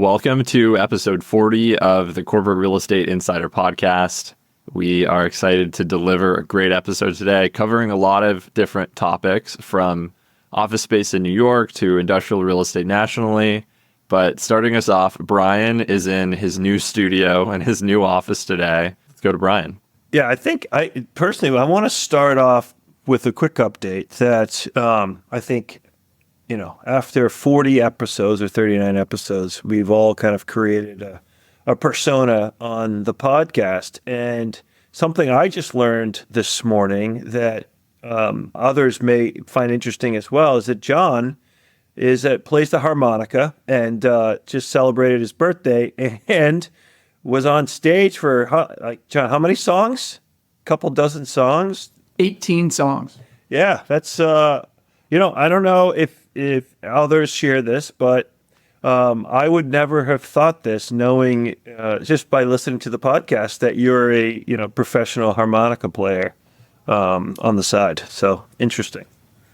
Welcome to episode 40 of the Corporate Real Estate Insider Podcast. We are excited to deliver a great episode today, covering a lot of different topics from office space in New York to industrial real estate nationally. But starting us off, Brian is in his new studio and his new office today. Let's go to Brian. Yeah, I want to start off with a quick update that I think, after 40 episodes or 39 episodes, we've all kind of created a persona on the podcast. And something I just learned this morning that others may find interesting as well is that John plays the harmonica and just celebrated his birthday and was on stage for, John, how many songs? A couple dozen songs? 18 songs. Yeah, that's, I don't know if others share this, but I would never have thought this knowing just by listening to the podcast that you're a, professional harmonica player on the side. So interesting.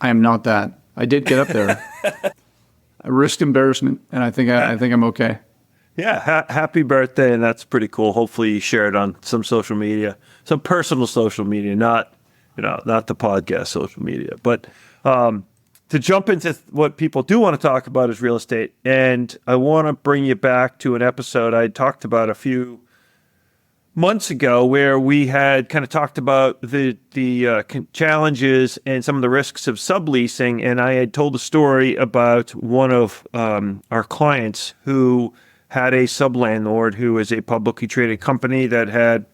I am not that. I did get up there. I risked embarrassment, and I think I'm okay. Yeah, happy birthday, and that's pretty cool. Hopefully you share it on some social media, some personal social media, not the podcast social media. But to jump into what people do want to talk about is real estate, and I want to bring you back to an episode I talked about a few months ago where we had kind of talked about the challenges and some of the risks of subleasing, and I had told a story about one of our clients who had a sublandlord who is a publicly traded company that had,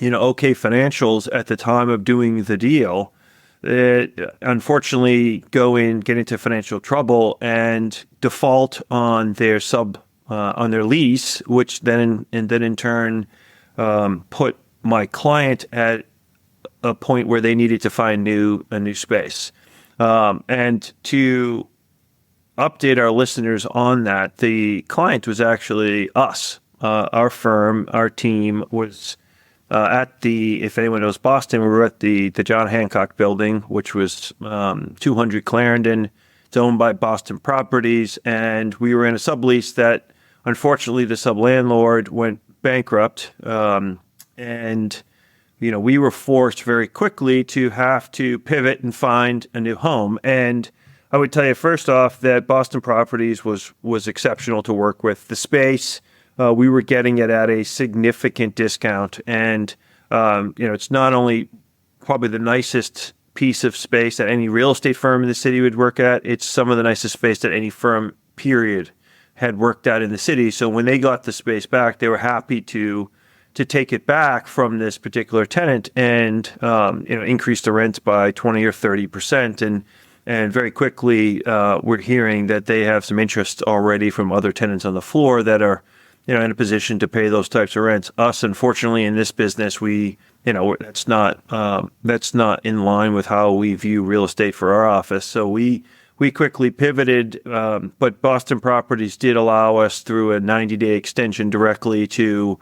okay financials at the time of doing the deal. That unfortunately get into financial trouble and default on their on their lease, which then in turn put my client at a point where they needed to find a new space. And to update our listeners on that, the client was actually us. Our firm, our team was if anyone knows Boston, we were at the John Hancock building, which was 200 Clarendon. It's owned by Boston Properties, and we were in a sublease that, unfortunately, the sublandlord went bankrupt, and we were forced very quickly to have to pivot and find a new home. And I would tell you first off that Boston Properties was exceptional to work with. The space, we were getting it at a significant discount, and it's not only probably the nicest piece of space that any real estate firm in the city would work at, it's some of the nicest space that any firm, period, had worked at in the city. So when they got the space back, they were happy to take it back from this particular tenant and increase the rent by 20 or 30%. And very quickly, we're hearing that they have some interest already from other tenants on the floor that are in a position to pay those types of rents. Us, unfortunately, in this business, that's not in line with how we view real estate for our office. So we quickly pivoted, but Boston Properties did allow us through a 90-day extension directly to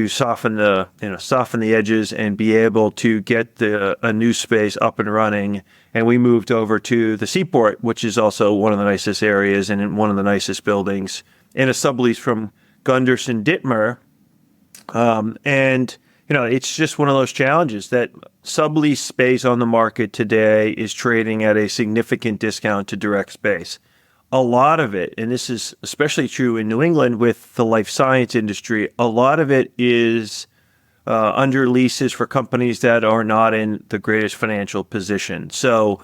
soften the edges and be able to get a new space up and running. And we moved over to the Seaport, which is also one of the nicest areas and in one of the nicest buildings, in a sublease from Gunderson Dittmer. It's just one of those challenges that sublease space on the market today is trading at a significant discount to direct space. A lot of it, and this is especially true in New England with the life science industry, a lot of it is under leases for companies that are not in the greatest financial position. So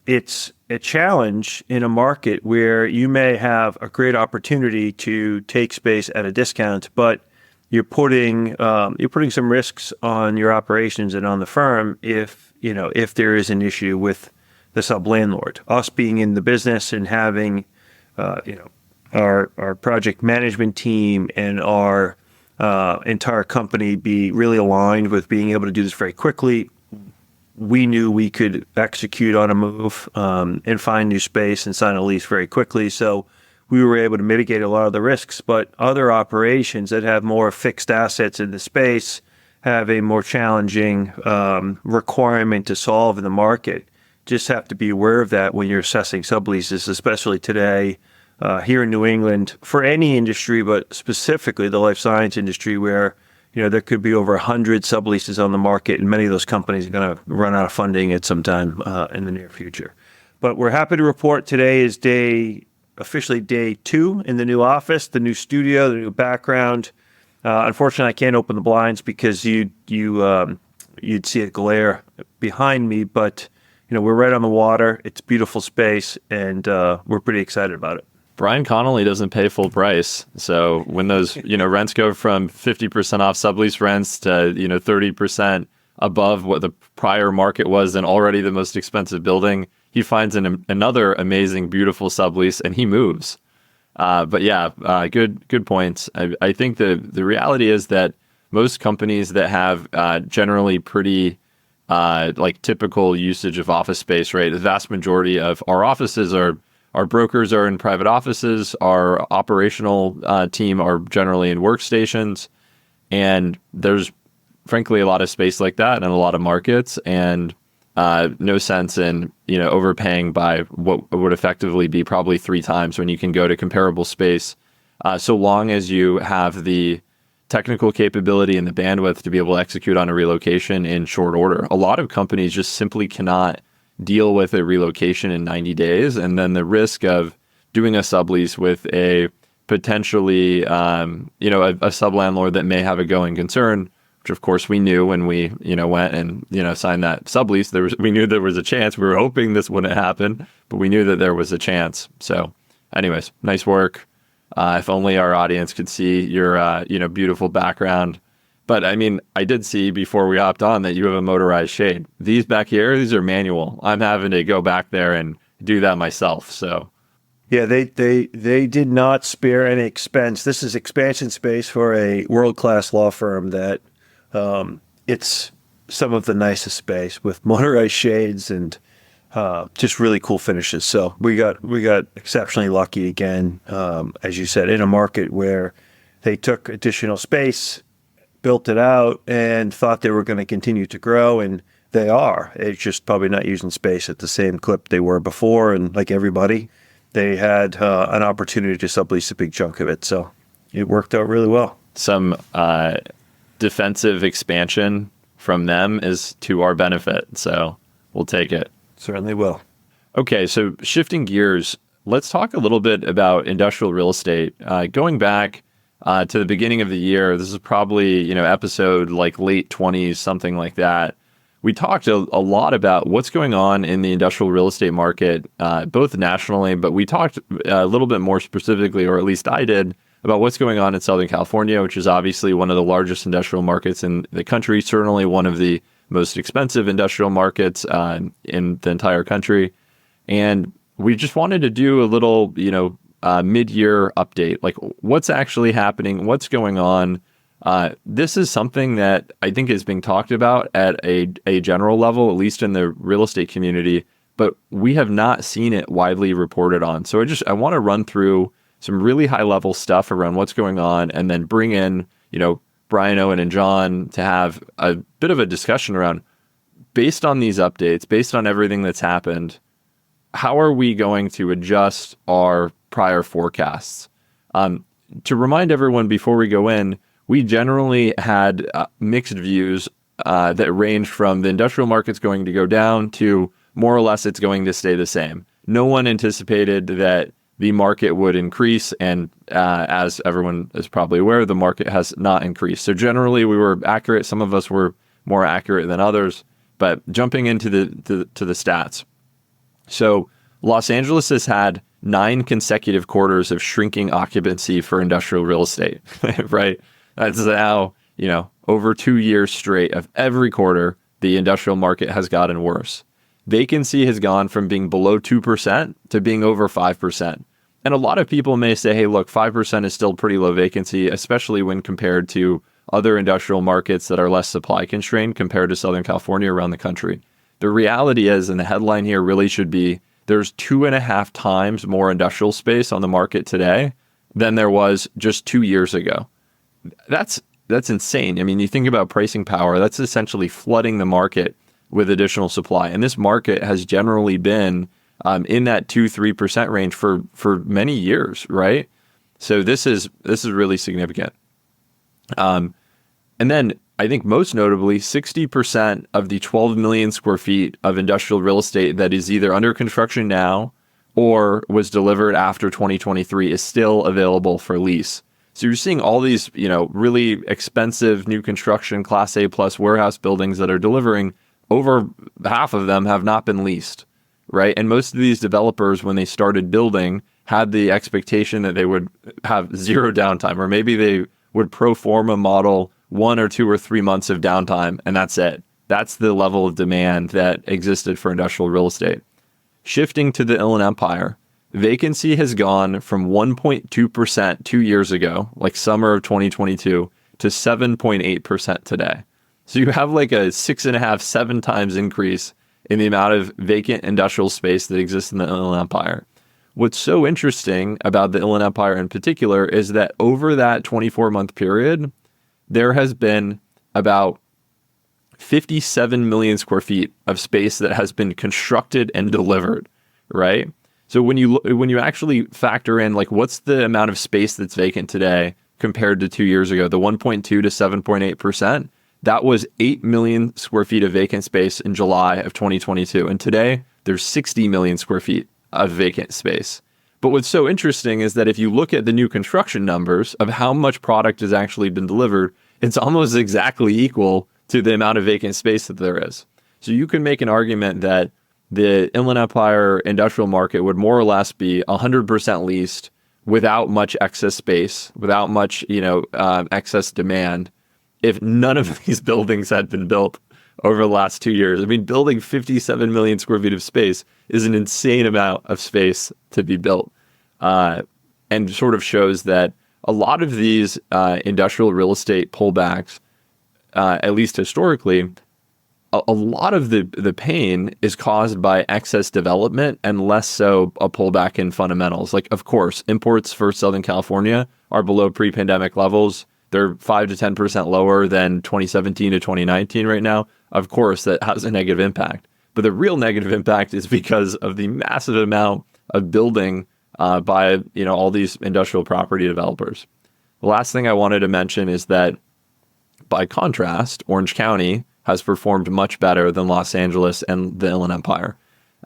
it's a challenge in a market where you may have a great opportunity to take space at a discount, but you're putting some risks on your operations and on the firm if there is an issue with the sublandlord. Us being in the business and having our project management team and our entire company be really aligned with being able to do this very quickly, we knew we could execute on a move and find new space and sign a lease very quickly. So we were able to mitigate a lot of the risks, but other operations that have more fixed assets in the space have a more challenging requirement to solve in the market. Just have to be aware of that when you're assessing subleases, especially today here in New England for any industry, but specifically the life science industry, where there could be over 100 subleases on the market, and many of those companies are going to run out of funding at some time in the near future. But we're happy to report today is officially day 2 in the new office, the new studio, the new background. Unfortunately, I can't open the blinds because you'd see a glare behind me, but we're right on the water. It's beautiful space, and we're pretty excited about it. Brian Connolly doesn't pay full price. So when those, rents go from 50% off sublease rents to, 30% above what the prior market was and already the most expensive building, he finds another amazing, beautiful sublease and he moves. But yeah, good points. I think the reality is that most companies that have generally pretty like typical usage of office space, right? The vast majority of our offices our brokers are in private offices. Our operational team are generally in workstations. And there's frankly a lot of space like that in a lot of markets, and no sense in overpaying by what would effectively be probably 3 times when you can go to comparable space, so long as you have the technical capability and the bandwidth to be able to execute on a relocation in short order. A lot of companies just simply cannot deal with a relocation in 90 days, and then the risk of doing a sublease with a potentially a sublandlord that may have a going concern, which of course we knew when we went and signed that sublease. We knew there was a chance. We were hoping this wouldn't happen, but we knew that there was a chance. So anyways, nice work. If only our audience could see your beautiful background. But I mean, I did see before we hopped on that you have a motorized shade. These back here, these are manual. I'm having to go back there and do that myself. So yeah, they did not spare any expense. This is expansion space for a world-class law firm that it's some of the nicest space with motorized shades and just really cool finishes. So we got exceptionally lucky again, as you said, in a market where they took additional space, built it out, and thought they were going to continue to grow, and they are. It's just probably not using space at the same clip they were before, and like everybody, they had an opportunity to sublease a big chunk of it, so it worked out really well. Some defensive expansion from them is to our benefit, so we'll take it. Certainly will. Okay, so shifting gears, let's talk a little bit about industrial real estate. Going back to the beginning of the year, this is probably episode like late 20s, something like that. We talked a lot about what's going on in the industrial real estate market, both nationally, but we talked a little bit more specifically, or at least I did, about what's going on in Southern California, which is obviously one of the largest industrial markets in the country, certainly one of the most expensive industrial markets in the entire country. And we just wanted to do a little, mid-year update, like what's actually happening, what's going on. This is something that I think is being talked about at a general level, at least in the real estate community, but we have not seen it widely reported on. So I want to run through some really high level stuff around what's going on, and then bring in, Brian, Owen, and John to have a bit of a discussion around, based on these updates, based on everything that's happened, how are we going to adjust our prior forecasts? To remind everyone before we go in, we generally had mixed views that range from the industrial market's going to go down to more or less it's going to stay the same. No one anticipated that the market would increase, and as everyone is probably aware, the market has not increased. So generally we were accurate. Some of us were more accurate than others, but jumping into the stats. So Los Angeles has had 9 consecutive quarters of shrinking occupancy for industrial real estate, right? That's now, over 2 years straight of every quarter, the industrial market has gotten worse. Vacancy has gone from being below 2% to being over 5%. And a lot of people may say, hey, look, 5% is still pretty low vacancy, especially when compared to other industrial markets that are less supply constrained compared to Southern California around the country. The reality is, and the headline here really should be, there's 2.5 times more industrial space on the market today than there was just 2 years ago. That's insane. I mean, you think about pricing power, that's essentially flooding the market with additional supply. And this market has generally been in that 2-3% range for many years, right? So this is really significant. And then I think most notably, 60% of the 12 million square feet of industrial real estate that is either under construction now or was delivered after 2023 is still available for lease. So you're seeing all these, really expensive new construction Class A plus warehouse buildings that are delivering. Over half of them have not been leased, right? And most of these developers, when they started building, had the expectation that they would have zero downtime, or maybe they would pro forma model 1 or 2 or 3 months of downtime, and that's it. That's the level of demand that existed for industrial real estate. Shifting to the Inland Empire, vacancy has gone from 1.2% 2 years ago, like summer of 2022, to 7.8% today. So you have like a 6.5, 7 times increase in the amount of vacant industrial space that exists in the Inland Empire. What's so interesting about the Inland Empire in particular is that over that 24-month period, there has been about 57 million square feet of space that has been constructed and delivered, right? So when you actually factor in like what's the amount of space that's vacant today compared to 2 years ago, the 1.2 to 7.8%, that was 8 million square feet of vacant space in July of 2022. And today there's 60 million square feet of vacant space. But what's so interesting is that if you look at the new construction numbers of how much product has actually been delivered, it's almost exactly equal to the amount of vacant space that there is. So you can make an argument that the Inland Empire industrial market would more or less be 100% leased without much excess space, without much, excess demand, if none of these buildings had been built over the last 2 years. I mean, building 57 million square feet of space is an insane amount of space to be built, and sort of shows that a lot of these industrial real estate pullbacks, at least historically, a lot of the pain is caused by excess development and less so a pullback in fundamentals. Like, of course, imports for Southern California are below pre-pandemic levels. They're 5 to 10% lower than 2017 to 2019 right now. Of course, that has a negative impact. But the real negative impact is because of the massive amount of building by all these industrial property developers. The last thing I wanted to mention is that, by contrast, Orange County has performed much better than Los Angeles and the Inland Empire.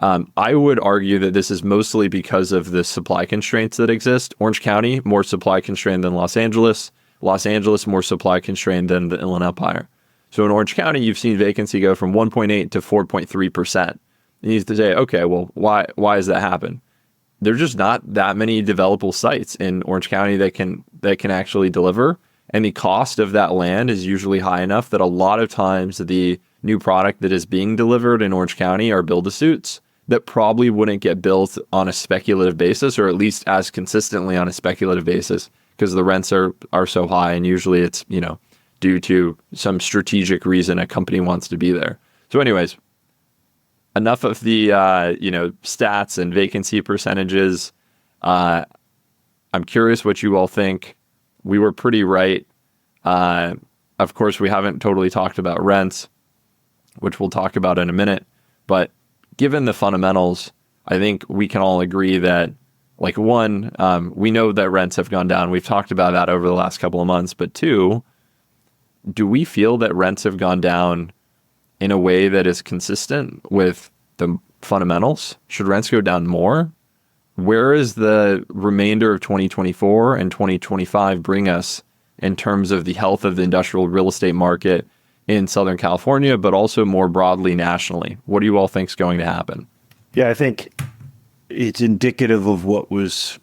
I would argue that this is mostly because of the supply constraints that exist. Orange County, more supply constrained than Los Angeles. Los Angeles, more supply constrained than the Inland Empire. So in Orange County, you've seen vacancy go from 1.8 to 4.3%. And you have to say, okay, well, why does that happen? There's just not that many developable sites in Orange County that can actually deliver. And the cost of that land is usually high enough that a lot of times the new product that is being delivered in Orange County are build-to-suits that probably wouldn't get built on a speculative basis, or at least as consistently on a speculative basis, because the rents are so high, and usually it's, due to some strategic reason a company wants to be there. So anyways, enough of the, stats and vacancy percentages. I'm curious what you all think. We were pretty right. Of course, we haven't totally talked about rents, which we'll talk about in a minute. But given the fundamentals, I think we can all agree that, like, one, we know that rents have gone down. We've talked about that over the last couple of months. But two, do we feel that rents have gone down in a way that is consistent with the fundamentals? Should rents go down more? Where is the remainder of 2024 and 2025 bring us in terms of the health of the industrial real estate market in Southern California, but also more broadly nationally? What do you all think is going to happen? Yeah, I think it's indicative of what was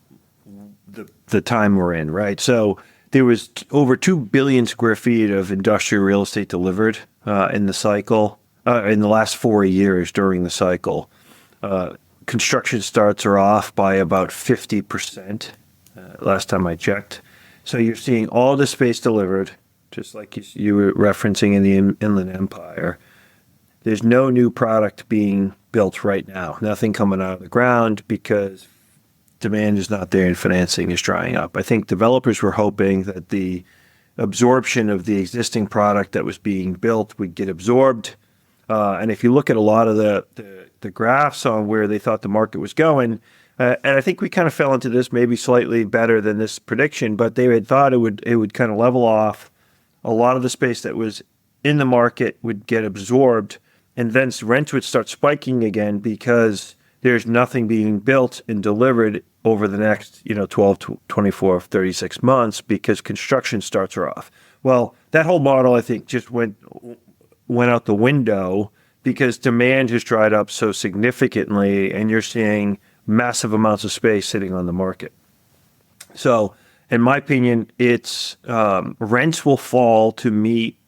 the time we're in, right? So there was over 2 billion square feet of industrial real estate delivered in the cycle, in the last 4 years during the cycle. Construction starts are off by about 50%, last time I checked. So you're seeing all the space delivered, just like you were referencing in the Inland Empire. There's no new product being built right now, nothing coming out of the ground because demand is not there and financing is drying up. I think developers were hoping that the absorption of the existing product that was being built would get absorbed. And if you look at a lot of the the graphs on where they thought the market was going. And I think we kind of fell into this maybe slightly better than this prediction, but they had thought it would kind of level off. A lot of the space that was in the market would get absorbed, and then rents would start spiking again because there's nothing being built and delivered over the next 12 to 24, 36 months because construction starts are off. Well, that whole model, I think, just went out the window because demand has dried up so significantly, and you're seeing massive amounts of space sitting on the market. So, in my opinion, it's rents will fall to meet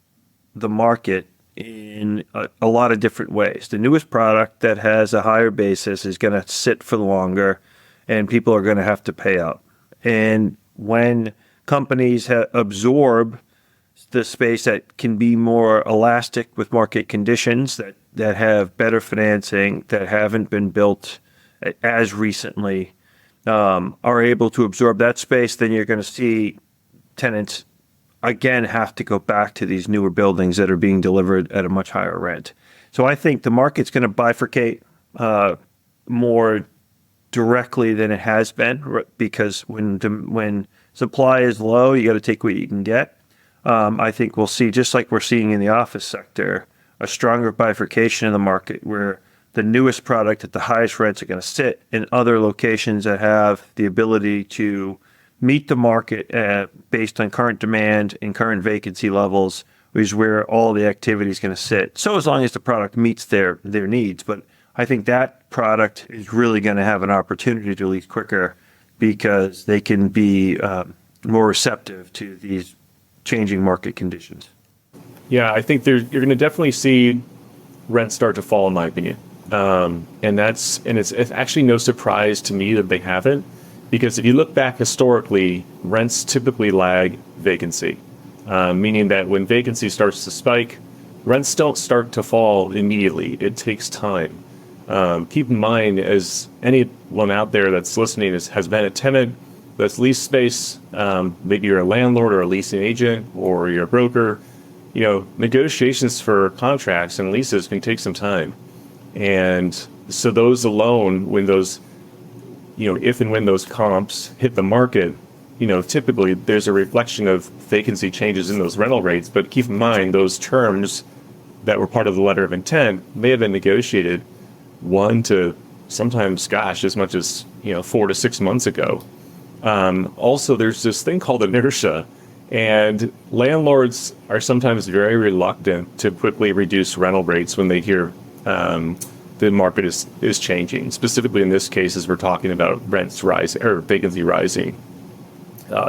the market in a lot of different ways. The newest product that has a higher basis is going to sit for longer, and people are going to have to pay up. And when companies absorb the space that can be more elastic with market conditions, that have better financing, that haven't been built as recently, are able to absorb that space, then you're going to see tenants again have to go back to these newer buildings that are being delivered at a much higher rent. So I think the market's going to bifurcate more directly than it has been, because when supply is low, you got to take what you can get. I think we'll see, just like we're seeing in the office sector, a stronger bifurcation in the market where the newest product at the highest rents are going to sit in other locations that have the ability to meet the market based on current demand and current vacancy levels, which is where all the activity is going to sit. So as long as the product meets their needs. But I think that product is really going to have an opportunity to lease quicker because they can be more receptive to these changing market conditions. Yeah, I think you're going to definitely see rents start to fall, in my opinion. And it's actually no surprise to me that they haven't, because if you look back historically, rents typically lag vacancy, meaning that when vacancy starts to spike, rents don't start to fall immediately. It takes time. Keep in mind, as anyone out there that's listening has been a tenant that's leased space, maybe you're a landlord or a leasing agent or you're a broker, negotiations for contracts and leases can take some time. And so those alone, when those, if and when those comps hit the market, typically there's a reflection of vacancy changes in those rental rates. But keep in mind, those terms that were part of the letter of intent may have been negotiated 1 to sometimes, as much as 4 to 6 months ago. Also, there's this thing called inertia, and landlords are sometimes very reluctant to quickly reduce rental rates when they hear the market is changing. Specifically in this case, as we're talking about rents rising or vacancy rising.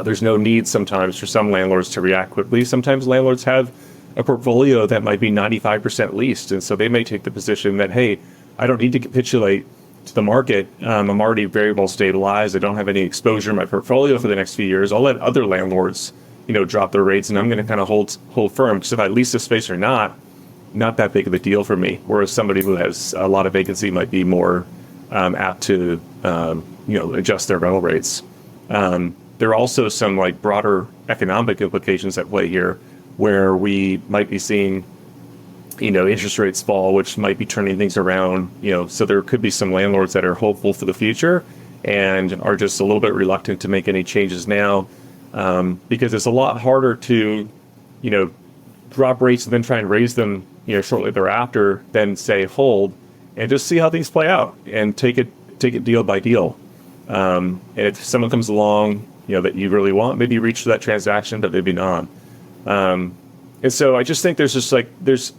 There's no need sometimes for some landlords to react quickly. Sometimes landlords have a portfolio that might be 95% leased, and so they may take the position that, hey, I don't need to capitulate to the market. I'm already very well stabilized. I don't have any exposure in my portfolio for the next few years. I'll let other landlords, drop their rates, and I'm going to kind of hold firm, because if I lease the space or not that big of a deal for me. Whereas somebody who has a lot of vacancy might be more apt to, adjust their rental rates. There are also some broader economic implications at play here, where we might be seeing, interest rates fall, which might be turning things around. So there could be some landlords that are hopeful for the future and are just a little bit reluctant to make any changes now, because it's a lot harder to, drop rates and then try and raise them, shortly thereafter, than say hold and just see how things play out and take it deal by deal. And if someone comes along, that you really want, maybe reach for that transaction, but maybe not. And so I just think there's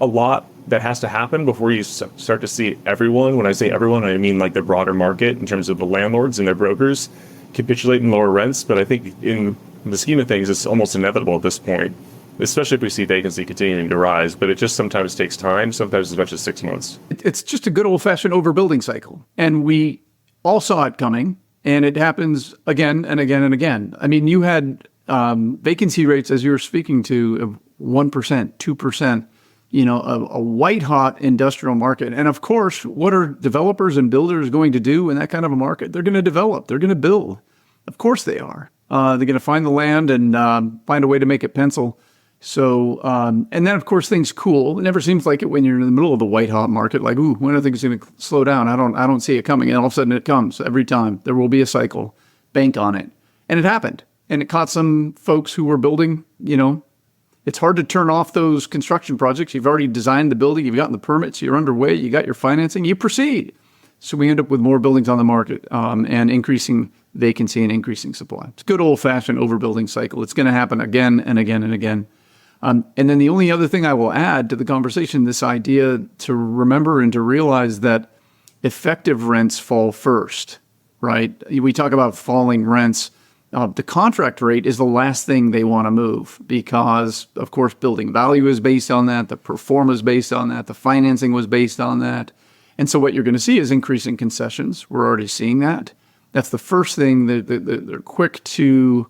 a lot that has to happen before you start to see everyone. When I say everyone, I mean the broader market in terms of the landlords and their brokers capitulate and lower rents. But I think in the scheme of things, it's almost inevitable at this point, especially if we see vacancy continuing to rise. But it just sometimes takes time, sometimes as much as 6 months. It's just a good old-fashioned overbuilding cycle. And we all saw it coming, and it happens again and again and again. I mean, you had vacancy rates, as you were speaking to, of 1%, 2%, a white-hot industrial market. And of course, what are developers and builders going to do in that kind of a market? They're going to develop. They're going to build. Of course they are. They're going to find the land and find a way to make it pencil. So, and then of course things cool. It never seems like it when you're in the middle of the white hot market. Like, ooh, when are things going to slow down? I don't see it coming. And all of a sudden it comes every time. There will be a cycle. Bank on it. And it happened. And it caught some folks who were building, it's hard to turn off those construction projects. You've already designed the building. You've gotten the permits. You're underway. You got your financing. You proceed. So we end up with more buildings on the market and increasing vacancy and increasing supply. It's a good old-fashioned overbuilding cycle. It's going to happen again and again and again. And then the only other thing I will add to the conversation, this idea to remember and to realize that effective rents fall first, right? We talk about falling rents. The contract rate is the last thing they want to move because, of course, building value is based on that. The performance is based on that. The financing was based on that. And so what you're going to see is increasing concessions. We're already seeing that. That's the first thing. They're quick to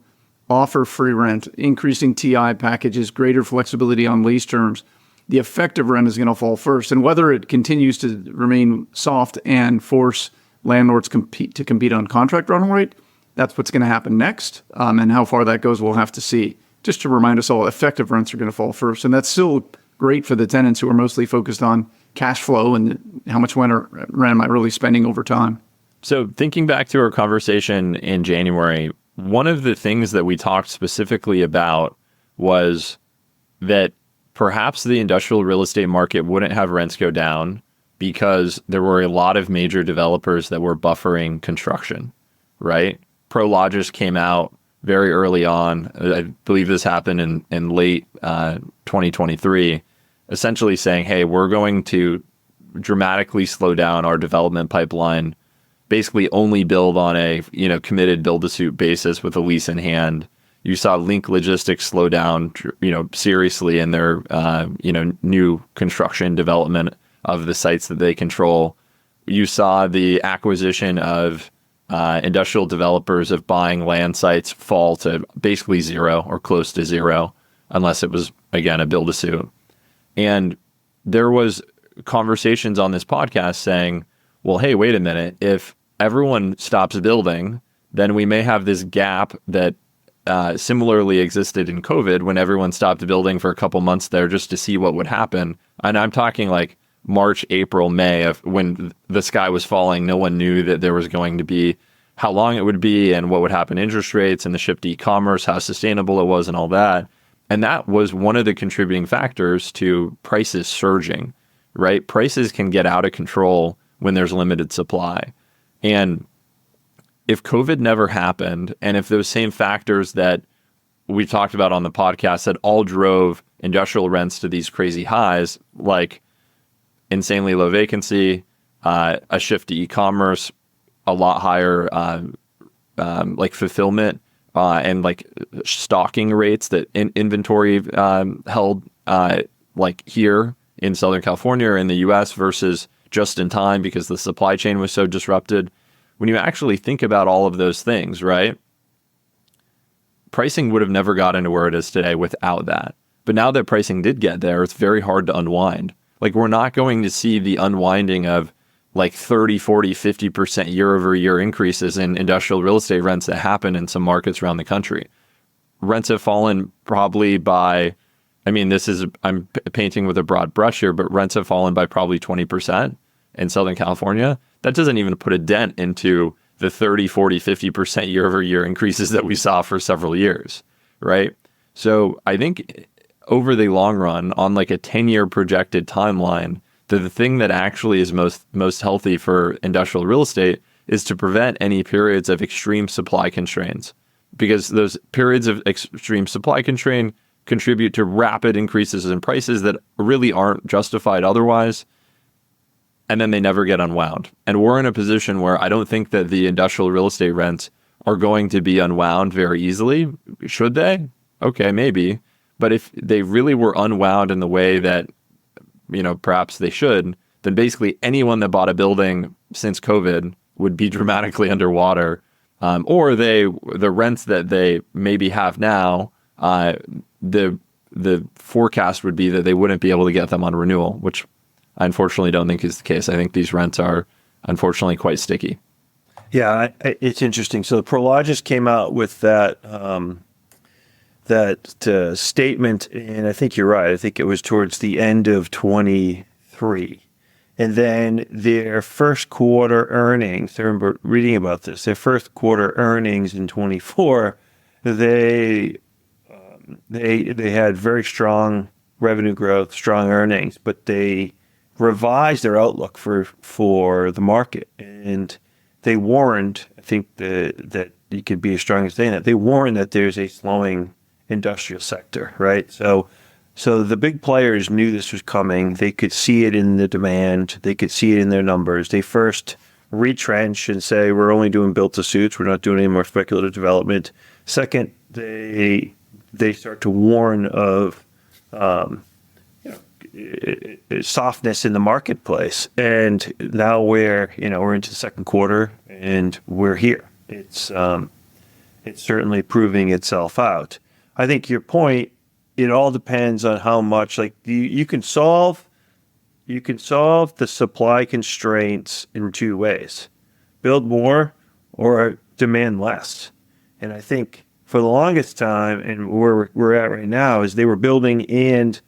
offer free rent, increasing TI packages, greater flexibility on lease terms. The effective rent is going to fall first. And whether it continues to remain soft and force landlords to compete on contract rental rate, that's what's going to happen next. And how far that goes, we'll have to see. Just to remind us all, effective rents are going to fall first. And that's still great for the tenants who are mostly focused on cash flow and how much rent am I really spending over time. So thinking back to our conversation in January, one of the things that we talked specifically about was that perhaps the industrial real estate market wouldn't have rents go down because there were a lot of major developers that were buffering construction, right? Prologis came out very early on. I believe this happened in late 2023, essentially saying, hey, we're going to dramatically slow down our development pipeline, basically only build on a committed build-to-suit basis with a lease in hand. You saw Link Logistics slow down, seriously in their new construction development of the sites that they control. You saw the acquisition of industrial developers of buying land sites fall to basically zero or close to zero, unless it was, again, a build-to-suit. And there was conversations on this podcast saying, well, hey, wait a minute. If everyone stops building, then we may have this gap that similarly existed in COVID when everyone stopped building for a couple months there just to see what would happen. And I'm talking like March, April, May, of when the sky was falling. No one knew that there was going to be how long it would be and what would happen to interest rates and the shift to e-commerce, how sustainable it was and all that. And that was one of the contributing factors to prices surging, right? Prices can get out of control when there's limited supply. And if COVID never happened, and if those same factors that we talked about on the podcast that all drove industrial rents to these crazy highs, like insanely low vacancy, a shift to e-commerce, a lot higher like fulfillment and like stocking rates that inventory held like here in Southern California or in the US versus just in time because the supply chain was so disrupted. When you actually think about all of those things, right? Pricing would have never gotten to where it is today without that. But now that pricing did get there, it's very hard to unwind. Like we're not going to see the unwinding of like 30, 40, 50% year over year increases in industrial real estate rents that happen in some markets around the country. Rents have fallen probably by, I'm painting with a broad brush here, but rents have fallen by probably 20% in Southern California. That doesn't even put a dent into the 30, 40, 50% year over year increases that we saw for several years, right? So I think over the long run, on like a 10-year projected timeline, the thing that actually is most healthy for industrial real estate is to prevent any periods of extreme supply constraints, because those periods of extreme supply constraint contribute to rapid increases in prices that really aren't justified otherwise, and then they never get unwound. And we're in a position where I don't think that the industrial real estate rents are going to be unwound very easily. Should they? Okay, maybe. But if they really were unwound in the way that perhaps they should, then basically anyone that bought a building since COVID would be dramatically underwater, or the rents that they maybe have now, the forecast would be that they wouldn't be able to get them on renewal, which I unfortunately don't think is the case. I think these rents are unfortunately quite sticky. Yeah, it's interesting. So Prologis came out with that that statement, and I think you're right. I think it was towards the end of 23. And then their first quarter earnings, I remember reading about this, their first quarter earnings in 24, they had very strong revenue growth, strong earnings, but they revised their outlook for the market. And they warned, I think that you could be as strong as saying that, they warned that there's a slowing industrial sector, right? So the big players knew this was coming. They could see it in the demand. They could see it in their numbers. They first retrench and say, we're only doing built-to-suits. We're not doing any more speculative development. Second, they start to warn of softness in the marketplace. And now we're into the second quarter and we're here. It's certainly proving itself out. I think your point, it all depends on how much, like you can solve the supply constraints in two ways: build more or demand less. And I think for the longest time, and where we're at right now, is they were building and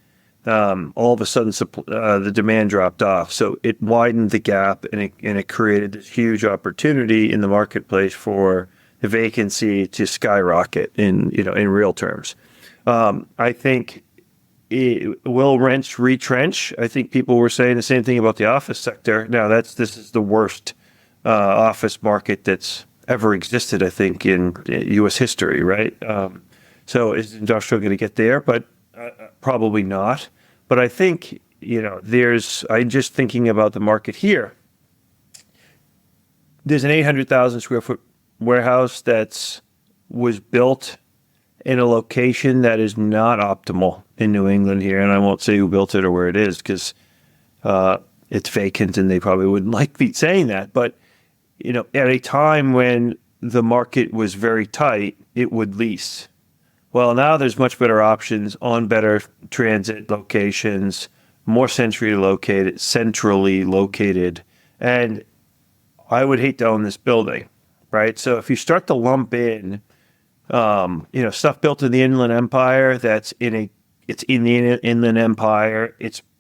all of a sudden the demand dropped off. So it widened the gap and it created this huge opportunity in the marketplace for the vacancy to skyrocket in real terms. I think will rents retrench? I think people were saying the same thing about the office sector. Now this is the worst office market that's ever existed, I think, in U.S. history, right? So is industrial going to get there? But probably not. But I think, I'm just thinking about the market here. There's an 800,000 square foot warehouse was built in a location that is not optimal in New England here. And I won't say who built it or where it is because it's vacant and they probably wouldn't like me saying that. But, at a time when the market was very tight, it would lease. Well, now there's much better options on better transit locations, more centrally located. And I would hate to own this building, right? So if you start to lump in, stuff built in the Inland Empire, it's in the Inland Empire.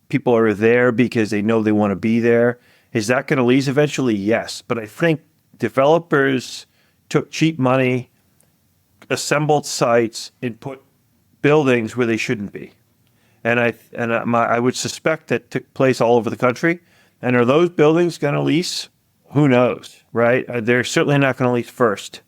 People are there because they know they want to be there. Is that going to lease eventually? Yes. But I think developers took cheap money, assembled sites, and put buildings where they shouldn't be. And I would suspect that took place all over the country. And are those buildings going to lease? Who knows, right? They're certainly not going to lease first.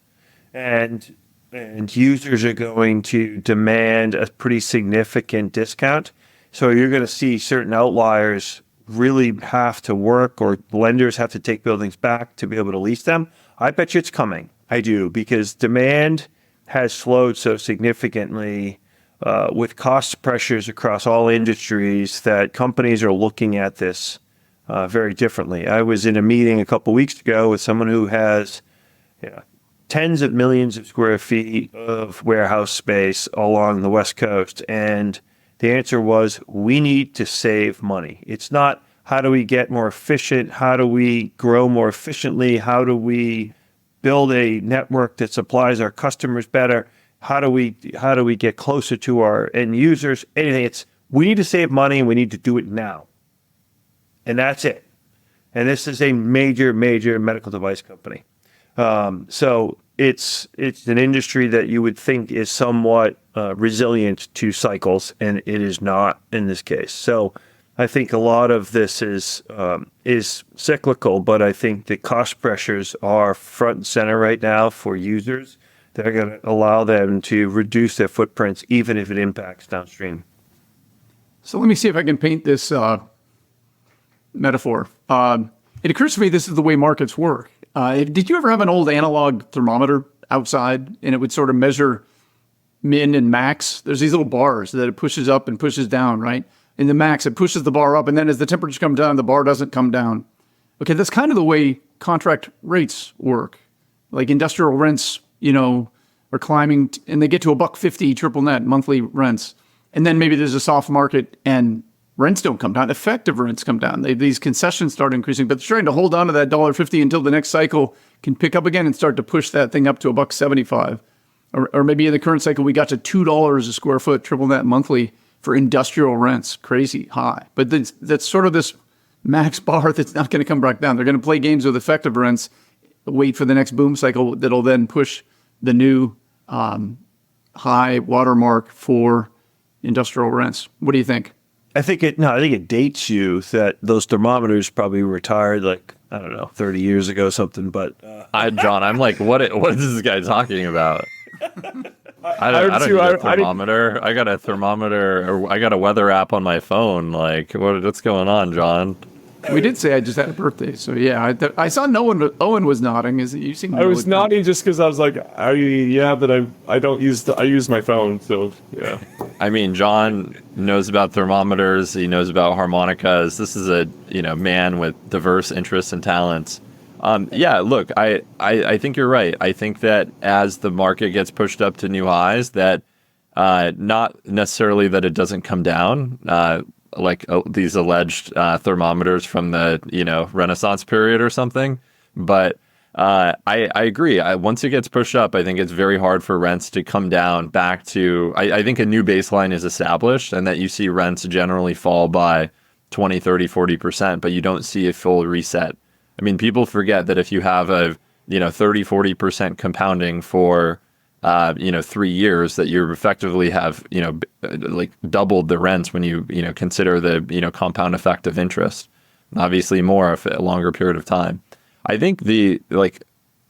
And users are going to demand a pretty significant discount. So you're going to see certain outliers really have to work, or lenders have to take buildings back to be able to lease them. I bet you it's coming. I do, because demand has slowed so significantly with cost pressures across all industries that companies are looking at this very differently. I was in a meeting a couple weeks ago with someone who has tens of millions of square feet of warehouse space along the West Coast. And the answer was, we need to save money. It's not how do we get more efficient? How do we grow more efficiently? How do we build a network that supplies our customers better? How do we get closer to our end users? Anything. We need to save money and we need to do it now. And that's it. And this is a major, major medical device company. So it's an industry that you would think is somewhat resilient to cycles, and it is not in this case. So I think a lot of this is cyclical, but I think the cost pressures are front and center right now for users that are going to allow them to reduce their footprints, even if it impacts downstream. So let me see if I can paint this metaphor. It occurs to me this is the way markets work. Did you ever have an old analog thermometer outside, and it would sort of measure min and max? There's these little bars that it pushes up and pushes down, right? In the max, it pushes the bar up, and then as the temperature comes down, the bar doesn't come down. Okay, that's kind of the way contract rates work. Like industrial rents, are climbing, and they get to $1.50 triple net monthly rents. And then maybe there's a soft market and rents don't come down. Effective rents come down. These concessions start increasing, but they're trying to hold on to that $1.50 until the next cycle can pick up again and start to push that thing up to $1.75. or maybe in the current cycle, we got to $2 a square foot, triple net monthly for industrial rents. Crazy high. But that's sort of this max bar that's not going to come back down. They're going to play games with effective rents, wait for the next boom cycle that'll then push the new high watermark for industrial rents. What do you think? I think it dates you that those thermometers probably retired like, I don't know, 30 years ago or something. But John, I'm like, what is this guy talking about? I don't need a thermometer. I got a thermometer, or I got a weather app on my phone. Like, what's going on, John? We did say I just had a birthday, so yeah. I saw Owen was nodding. Is it you seem? I was nodding just because I was like, but I don't use my phone, so yeah. I mean, John knows about thermometers. He knows about harmonicas. This is a man with diverse interests and talents. Look, I think you're right. I think that as the market gets pushed up to new highs, that not necessarily that it doesn't come down. These alleged thermometers from the Renaissance period or something, but I agree. Once it gets pushed up, I think it's very hard for rents to come down back to. I think a new baseline is established, and that you see rents generally fall by 20, 30, 40%, but you don't see a full reset. I mean, people forget that if you have a 30, 40% compounding for 3 years, that you effectively have, like doubled the rents when you consider the, compound effect of interest. Obviously more of a longer period of time. I think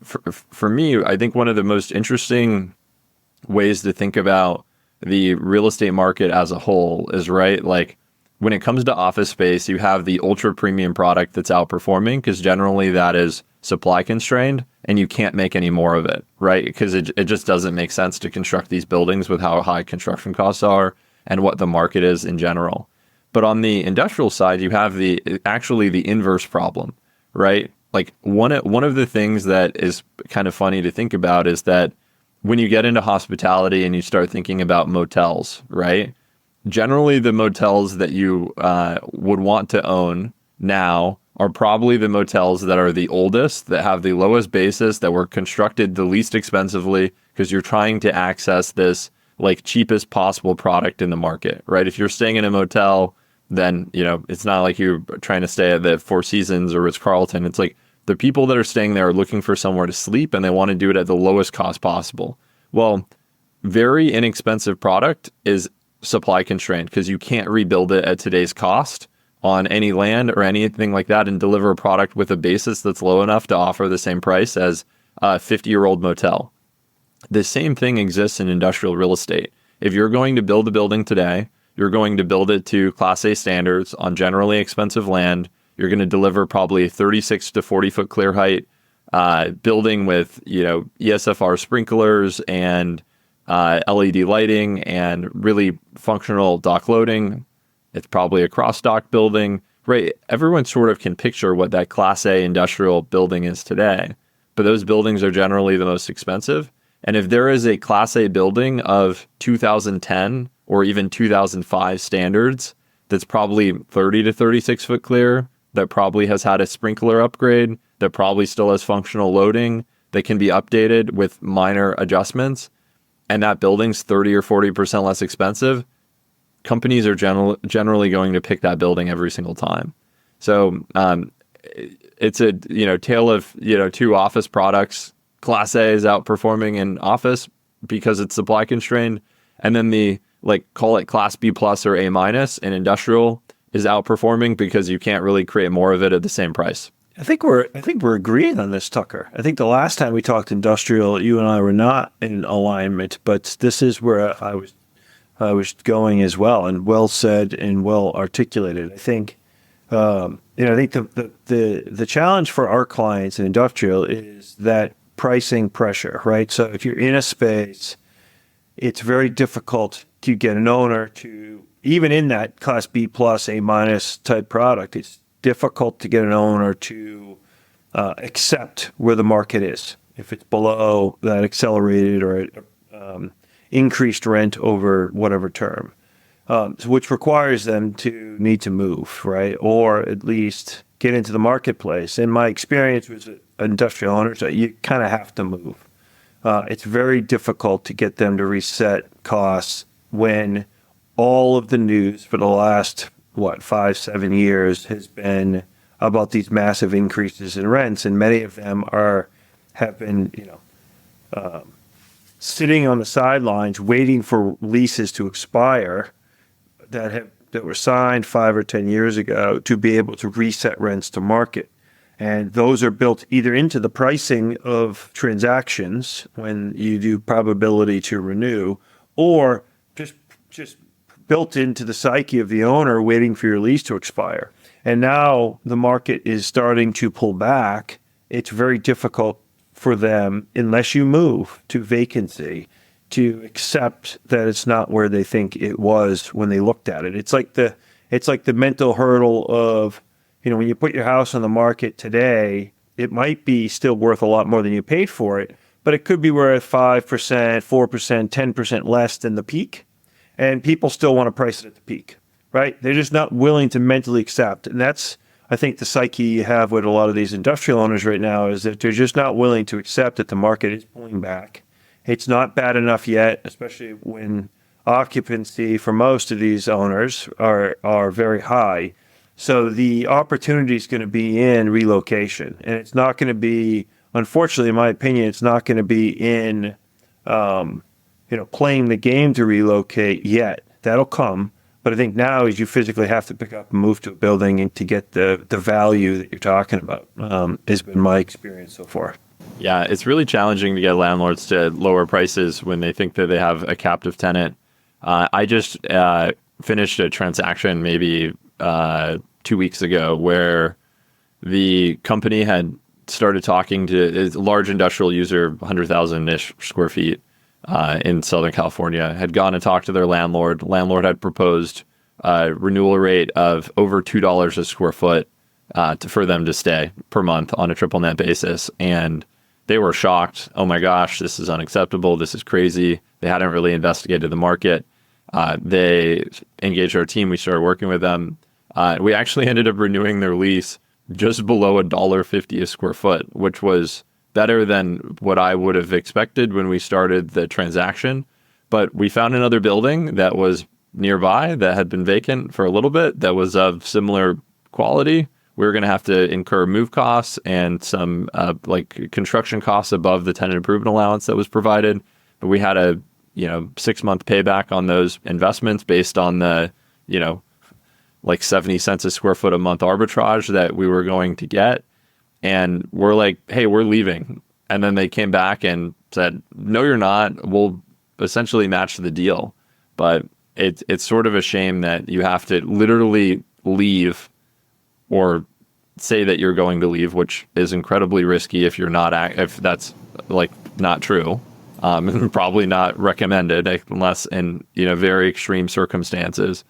for me, I think one of the most interesting ways to think about the real estate market as a whole is, right, like when it comes to office space, you have the ultra premium product that's outperforming because generally that is supply constrained and you can't make any more of it, right? Because it just doesn't make sense to construct these buildings with how high construction costs are and what the market is in general. But on the industrial side, you have the inverse problem, right? Like one of the things that is kind of funny to think about is that when you get into hospitality and you start thinking about motels, right? Generally, the motels that you would want to own now are probably the motels that are the oldest, that have the lowest basis, that were constructed the least expensively, because you're trying to access this like cheapest possible product in the market, right? If you're staying in a motel, then, it's not like you're trying to stay at the Four Seasons or Ritz-Carlton. It's like the people that are staying there are looking for somewhere to sleep and they want to do it at the lowest cost possible. Well, very inexpensive product is supply constrained because you can't rebuild it at today's cost on any land or anything like that and deliver a product with a basis that's low enough to offer the same price as a 50-year-old motel. The same thing exists in industrial real estate. If you're going to build a building today, you're going to build it to Class A standards on generally expensive land. You're going to deliver probably a 36 to 40 foot clear height building with ESFR sprinklers and LED lighting and really functional dock loading. It's probably a cross dock building, right? Everyone sort of can picture what that Class A industrial building is today, but those buildings are generally the most expensive. And if there is a Class A building of 2010 or even 2005 standards, that's probably 30 to 36 foot clear, that probably has had a sprinkler upgrade, that probably still has functional loading, that can be updated with minor adjustments, and that building's 30 or 40% less expensive, companies are generally going to pick that building every single time. So it's a tale of two office products. Class A is outperforming in office because it's supply constrained, and then the call it Class B plus or A minus in industrial is outperforming because you can't really create more of it at the same price. I think we're agreeing on this, Tucker. I think the last time we talked industrial, you and I were not in alignment, but this is where I was going as well, and well said and well articulated. I think I think the challenge for our clients in industrial is that pricing pressure, right? So if you're in a space, it's very difficult to get an owner to, even in that Class B plus, A minus type product, it's difficult to get an owner to accept where the market is. If it's below that accelerated or increased rent over whatever term, which requires them to need to move, right? Or at least get into the marketplace. In my experience with industrial owners, you kind of have to move. it's very difficult to get them to reset costs when all of the news for the last, 5-7 years has been about these massive increases in rents, and many of them have been, sitting on the sidelines waiting for leases to expire that were signed 5 or 10 years ago to be able to reset rents to market. And those are built either into the pricing of transactions when you do probability to renew, or just built into the psyche of the owner waiting for your lease to expire. And now the market is starting to pull back. It's very difficult for them, unless you move to vacancy, to accept that it's not where they think it was when they looked at it. It's like the mental hurdle of, when you put your house on the market today, it might be still worth a lot more than you paid for it, but it could be worth 5%, 4%, 10% less than the peak. And people still want to price it at the peak, right? They're just not willing to mentally accept. And that's, I think, the psyche you have with a lot of these industrial owners right now, is that they're just not willing to accept that the market is pulling back. It's not bad enough yet, especially when occupancy for most of these owners are very high. So the opportunity is going to be in relocation, and it's not going to be, unfortunately, in my opinion, it's not going to be in, playing the game to relocate yet. That'll come. But I think now is you physically have to pick up and move to a building and to get the value that you're talking about, has been my experience so far. Yeah, it's really challenging to get landlords to lower prices when they think that they have a captive tenant. I just finished a transaction maybe 2 weeks ago where the company had started talking to a large industrial user, 100,000-ish square feet in Southern California, had gone and talked to their landlord. Landlord had proposed a renewal rate of over $2 a square foot for them to stay per month on a triple net basis. And they were shocked. Oh my gosh, this is unacceptable. This is crazy. They hadn't really investigated the market. They engaged our team. We started working with them. We actually ended up renewing their lease just below $1.50 a square foot, which was better than what I would have expected when we started the transaction. But we found another building that was nearby that had been vacant for a little bit that was of similar quality. We were going to have to incur move costs and some construction costs above the tenant improvement allowance that was provided. But we had a 6-month payback on those investments based on the 70 cents a square foot a month arbitrage that we were going to get. And we're like, hey, we're leaving. And then they came back and said, no, you're not. We'll essentially match the deal. But it's sort of a shame that you have to literally leave or say that you're going to leave, which is incredibly risky if you're not, if that's not true. Probably not recommended unless in very extreme circumstances.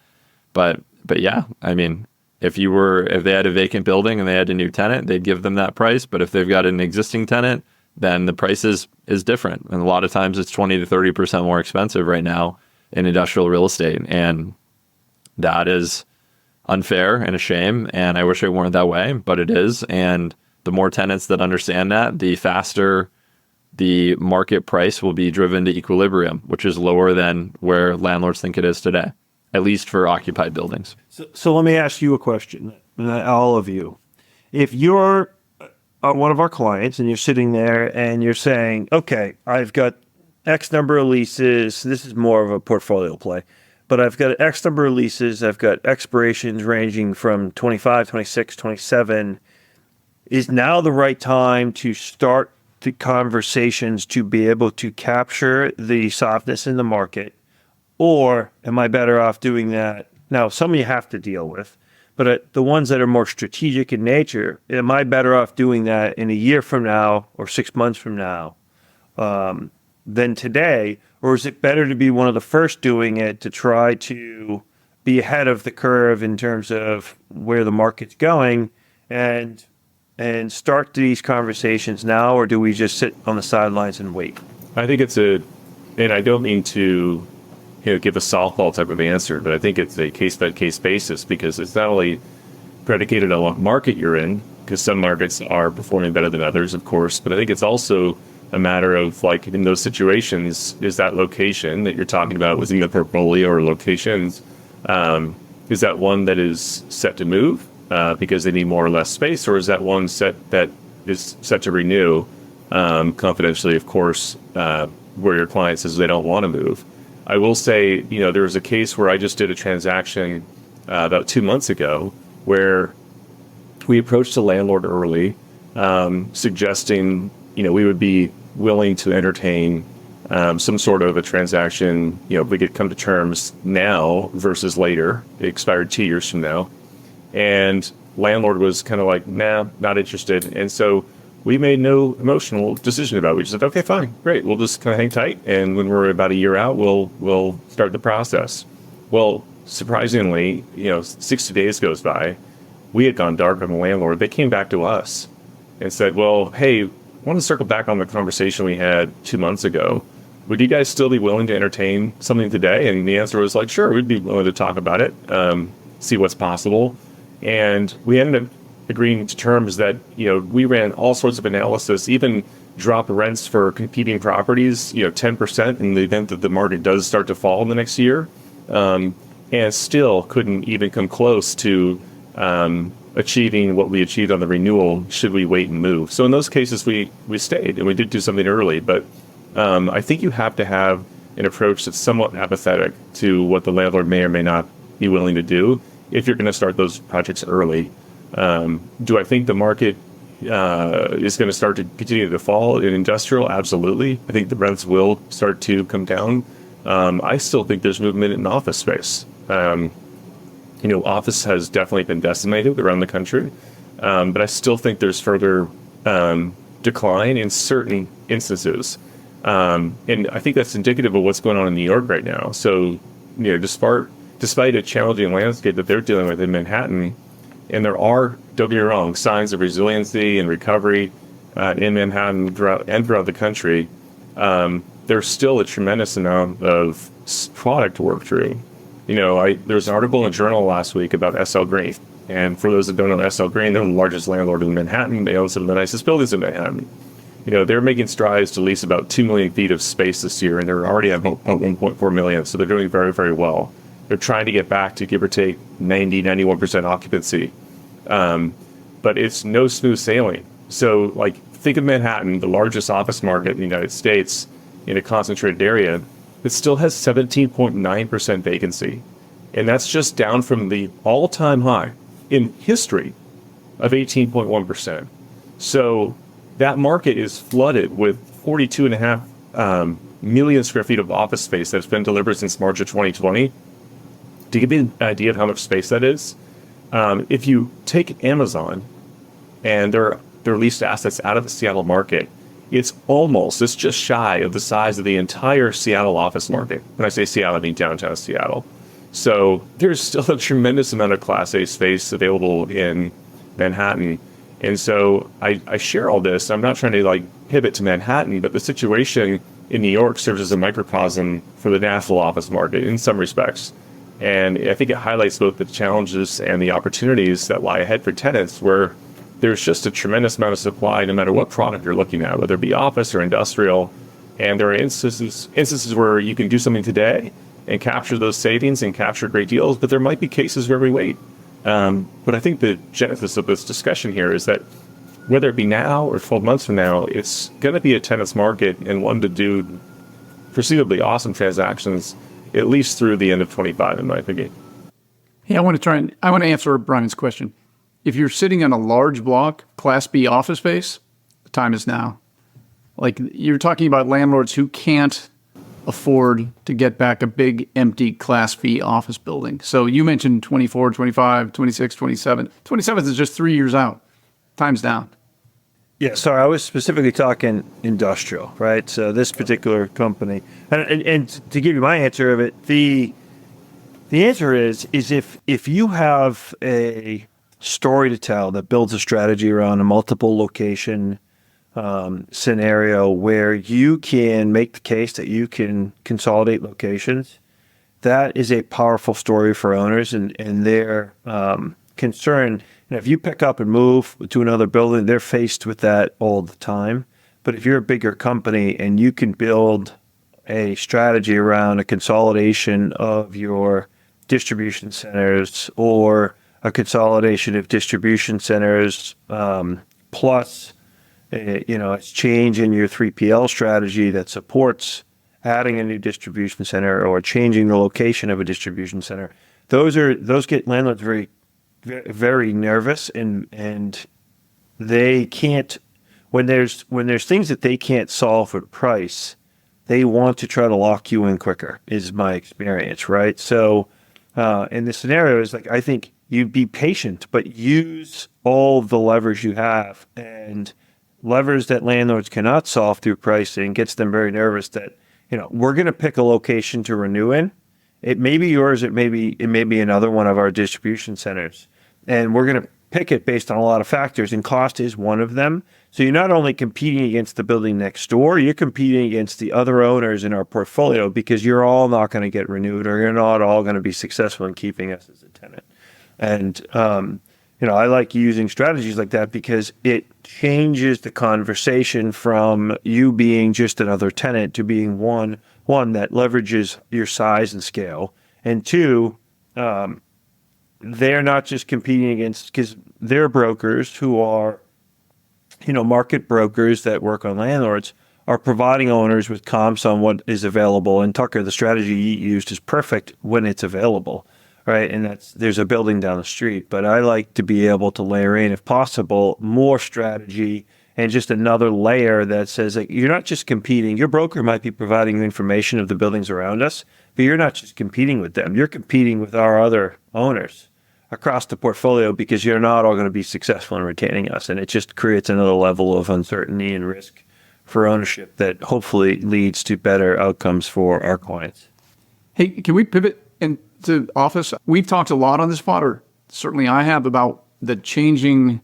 But yeah, I mean, if they had a vacant building and they had a new tenant, they'd give them that price. But if they've got an existing tenant, then the price is different. And a lot of times it's 20 to 30% more expensive right now in industrial real estate. And that is unfair and a shame. And I wish it weren't that way, but it is. And the more tenants that understand that, the faster the market price will be driven to equilibrium, which is lower than where landlords think it is today, at least for occupied buildings. So let me ask you a question, all of you. If you're one of our clients and you're sitting there and you're saying, okay, I've got X number of leases, this is more of a portfolio play, but I've got X number of leases, I've got expirations ranging from 25, 26, 27, is now the right time to start the conversations to be able to capture the softness in the market? Or am I better off doing that? Now, some you have to deal with, but the ones that are more strategic in nature, am I better off doing that in a year from now or 6 months from now than today? Or is it better to be one of the first doing it to try to be ahead of the curve in terms of where the market's going and start these conversations now? Or do we just sit on the sidelines and wait? I think and I don't mean to give a softball type of answer, but I think it's a case-by-case basis, because it's not only predicated on what market you're in, because some markets are performing better than others, of course, but I think it's also a matter of like in those situations, is that location that you're talking about within the portfolio or locations, is that one that is set to move because they need more or less space, or is that one that is set to renew confidentially, of course, where your client says they don't want to move? I will say, there was a case where I just did a transaction about 2 months ago where we approached the landlord early, suggesting, we would be willing to entertain some sort of a transaction, if we could come to terms now versus later. It expired 2 years from now. And landlord was kind of like, nah, not interested. And so we made no emotional decision about it. We just said, okay, fine, great. We'll just kind of hang tight. And when we're about a year out, we'll start the process. Well, surprisingly, 60 days goes by. We had gone dark on the landlord. They came back to us and said, well, hey, I want to circle back on the conversation we had 2 months ago. Would you guys still be willing to entertain something today? And the answer was like, sure, we'd be willing to talk about it, see what's possible. And we ended up agreeing to terms that, we ran all sorts of analysis, even drop rents for competing properties, 10% in the event that the market does start to fall in the next year, and still couldn't even come close to achieving what we achieved on the renewal should we wait and move. So in those cases, we stayed and we did do something early. But I think you have to have an approach that's somewhat apathetic to what the landlord may or may not be willing to do if you're going to start those projects early. Do I think the market is going to start to continue to fall in industrial? Absolutely. I think the rents will start to come down. I still think there's movement in office space. Office has definitely been decimated around the country, but I still think there's further decline in certain instances. And I think that's indicative of what's going on in New York right now. So, despite a challenging landscape that they're dealing with in Manhattan, and there are, don't get me wrong, signs of resiliency and recovery in Manhattan throughout the country, there's still a tremendous amount of product to work through. There was an article in a journal last week about SL Green. And for those that don't know SL Green, they're the largest landlord in Manhattan. They own some of the nicest buildings in Manhattan. They're making strides to lease about 2 million feet of space this year, and they're already at 1.4 million. So they're doing very, very well. They're trying to get back to give or take 91% occupancy. But it's no smooth sailing. So think of Manhattan, the largest office market in the United States in a concentrated area. It still has 17.9% vacancy. And that's just down from the all-time high in history of 18.1%. So that market is flooded with 42.5 million square feet of office space that's been delivered since March of 2020. To give you an idea of how much space that is, if you take Amazon and their leased assets out of the Seattle market, it's just shy of the size of the entire Seattle office market. When I say Seattle, I mean downtown Seattle. So there's still a tremendous amount of Class A space available in Manhattan. And so I share all this. I'm not trying to pivot to Manhattan, but the situation in New York serves as a microcosm for the national office market in some respects. And I think it highlights both the challenges and the opportunities that lie ahead for tenants, where there's just a tremendous amount of supply no matter what product you're looking at, whether it be office or industrial. And there are instances where you can do something today and capture those savings and capture great deals, but there might be cases where we wait. But I think the genesis of this discussion here is that whether it be now or 12 months from now, it's going to be a tenant's market and one to do perceivably awesome transactions, at least through the end of 25, in my opinion. Hey, I want to answer Brian's question. If you're sitting on a large block, Class B office space, the time is now. You're talking about landlords who can't afford to get back a big empty Class B office building. So you mentioned 24, 25, 26, 27. 27 is just 3 years out. Time's down. Yeah, sorry, I was specifically talking industrial, right? So this particular company, and to give you my answer of it, the answer is if you have a story to tell that builds a strategy around a multiple location scenario where you can make the case that you can consolidate locations, that is a powerful story for owners and their concern. And if you pick up and move to another building, they're faced with that all the time. But if you're a bigger company and you can build a strategy around a consolidation of your distribution centers or a consolidation of distribution centers plus a change in your 3PL strategy that supports adding a new distribution center or changing the location of a distribution center, those get landlords very, very nervous, and they can't, when there's things that they can't solve for price, they want to try to lock you in quicker, is my experience, right? So in this scenario, is like, I think you'd be patient, but use all the levers you have, and levers that landlords cannot solve through pricing gets them very nervous that, we're going to pick a location to renew in. It may be yours, it may be another one of our distribution centers. And we're going to pick it based on a lot of factors, and cost is one of them. So you're not only competing against the building next door, you're competing against the other owners in our portfolio, because you're all not going to get renewed, or you're not all going to be successful in keeping us as a tenant. And, I like using strategies like that because it changes the conversation from you being just another tenant to being one that leverages your size and scale. And two, they're not just competing against, because they're brokers who are, market brokers that work on landlords, are providing owners with comps on what is available. And Tucker, the strategy you used is perfect when it's available, right? And there's a building down the street. But I like to be able to layer in, if possible, more strategy and just another layer that says, like, you're not just competing. Your broker might be providing you information of the buildings around us, but you're not just competing with them. You're competing with our other owners across the portfolio, because you're not all going to be successful in retaining us. And it just creates another level of uncertainty and risk for ownership that hopefully leads to better outcomes for our clients. Hey, can we pivot into office? We've talked a lot on this pod, or certainly I have, about the changing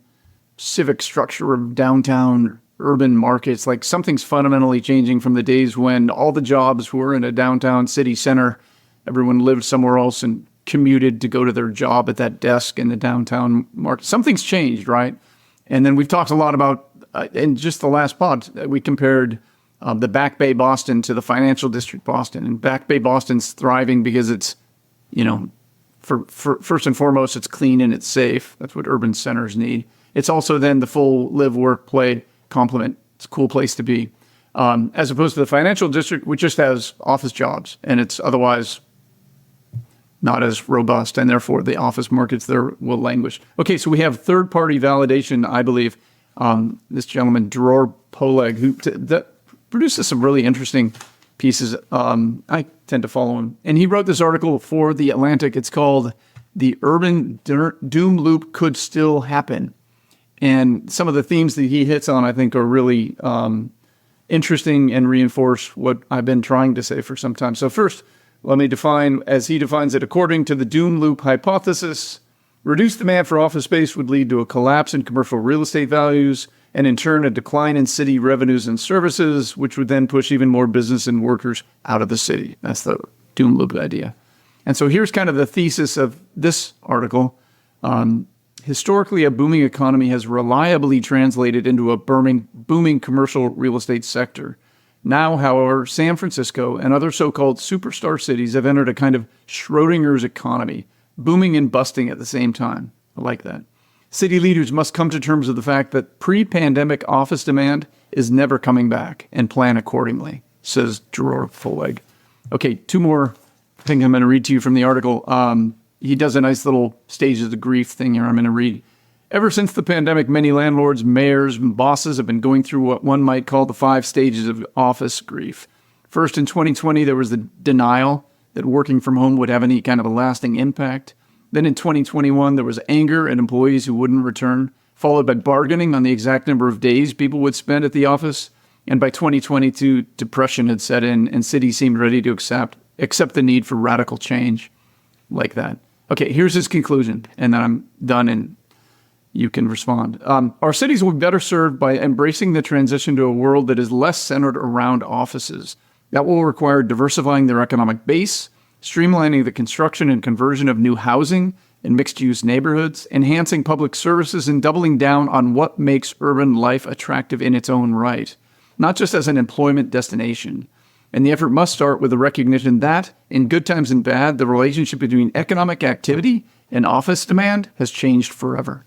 civic structure of downtown urban markets. Like, something's fundamentally changing from the days when all the jobs were in a downtown city center. Everyone lived somewhere else and commuted to go to their job at that desk in the downtown market. Something's changed, right? And then we've talked a lot about, in just the last pod, we compared the Back Bay Boston to the financial district Boston. And Back Bay Boston's thriving because it's, for first and foremost, it's clean and it's safe. That's what urban centers need. It's also then the full live, work, play complement. It's a cool place to be. As opposed to the financial district, which just has office jobs, and it's otherwise not as robust, and therefore the office markets there will languish. Okay, so we have third-party validation, I believe. This gentleman, Dror Poleg, who that produces some really interesting pieces. I tend to follow him. And he wrote this article for The Atlantic. It's called "The Urban Doom Loop Could Still Happen." And some of the themes that he hits on, I think, are really interesting and reinforce what I've been trying to say for some time. So first, let me define, as he defines it, according to the doom loop hypothesis, reduced demand for office space would lead to a collapse in commercial real estate values, and in turn, a decline in city revenues and services, which would then push even more business and workers out of the city. That's the doom loop idea. And so here's kind of the thesis of this article. Historically, a booming economy has reliably translated into a booming commercial real estate sector. Now, however, San Francisco and other so-called superstar cities have entered a kind of Schrodinger's economy, booming and busting at the same time. I like that. City leaders must come to terms with the fact that pre-pandemic office demand is never coming back and plan accordingly, says Dror Poleg. Okay, two more things I'm going to read to you from the article. He does a nice little stages of grief thing here I'm going to read. Ever since the pandemic, many landlords, mayors, and bosses have been going through what one might call the 5 stages of office grief. First, in 2020, there was the denial that working from home would have any kind of a lasting impact. Then in 2021, there was anger at employees who wouldn't return, followed by bargaining on the exact number of days people would spend at the office. And by 2022, depression had set in, and cities seemed ready to accept the need for radical change like that. Okay, here's his conclusion, and then I'm done, and you can respond. Our cities will be better served by embracing the transition to a world that is less centered around offices. That will require diversifying their economic base, streamlining the construction and conversion of new housing in mixed-use neighborhoods, enhancing public services, and doubling down on what makes urban life attractive in its own right. not just as an employment destination. And the effort must start with the recognition that, in good times and bad, the relationship between economic activity and office demand has changed forever.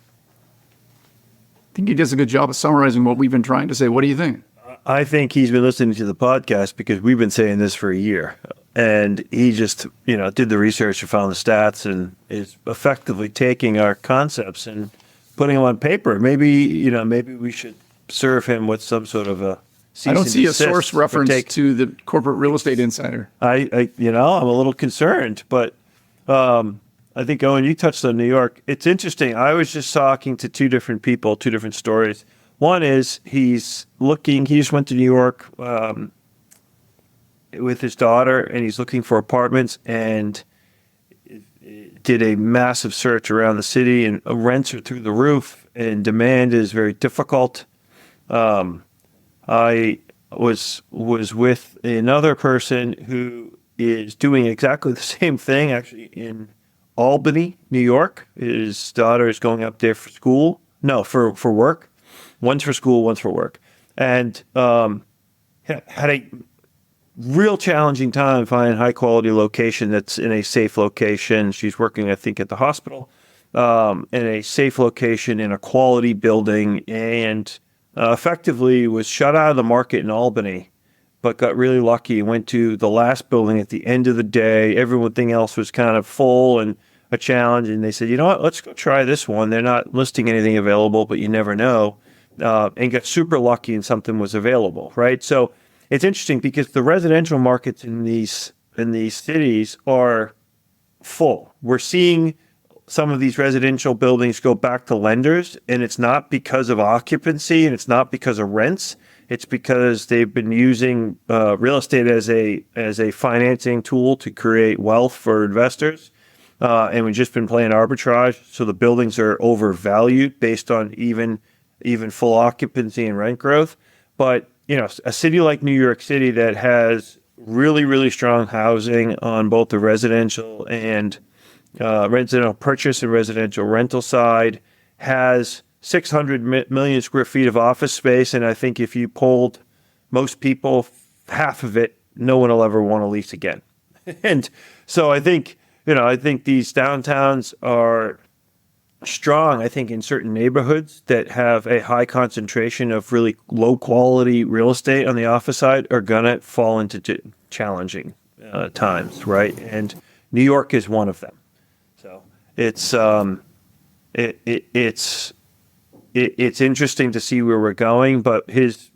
I think he does a good job of summarizing what we've been trying to say. What do you think? I think he's been listening to the podcast because we've been saying this for a year. And he just, did the research and found the stats and is effectively taking our concepts and putting them on paper. Maybe we should serve him with some sort of a cease I don't and see a desist source or reference to the corporate real estate insider. I'm a little concerned, but I think, Owen, you touched on New York. It's interesting. I was just talking to two different people, two different stories. One is he just went to New York with his daughter, and he's looking for apartments and did a massive search around the city, and rents are through the roof and demand is very difficult. I was with another person who is doing exactly the same thing, actually, in Albany, New York. His daughter is going up there for school. No, for work. One's for school, one's for work. And had a real challenging time finding high quality location that's in a safe location. She's working, I think, at the hospital, in a safe location in a quality building, and effectively was shut out of the market in Albany, but got really lucky and went to the last building at the end of the day. Everything else was kind of full and a challenge. And they said, you know what, let's go try this one. They're not listing anything available, but you never know. And got super lucky and something was available, right? So it's interesting because the residential markets in these cities are full. We're seeing some of these residential buildings go back to lenders, and it's not because of occupancy and it's not because of rents. It's because they've been using real estate as a financing tool to create wealth for investors. And we've just been playing arbitrage. So the buildings are overvalued based on even full occupancy and rent growth. But, a city like New York City that has really, really strong housing on both the residential and residential purchase and residential rental side has 600 million square feet of office space. And I think if you polled most people, half of it, no one will ever want to lease again. And so I think these downtowns are strong. I think in certain neighborhoods that have a high concentration of really low quality real estate on the office side are going to fall into challenging times, right? And New York is one of them. So it's interesting to see where we're going, but his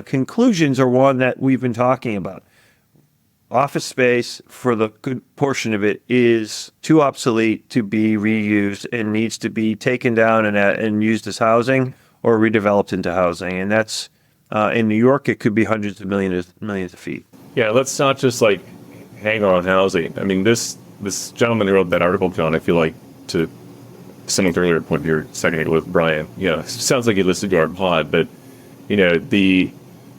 conclusions are one that we've been talking about. Office space, for the good portion of it, is too obsolete to be reused and needs to be taken down and used as housing or redeveloped into housing. And that's in New York, it could be hundreds of millions of feet. Yeah, let's not just hang on housing. I mean, this gentleman who wrote that article, John, I feel like, to some earlier point you're seconding with Brian, sounds like he listened to our pod, but the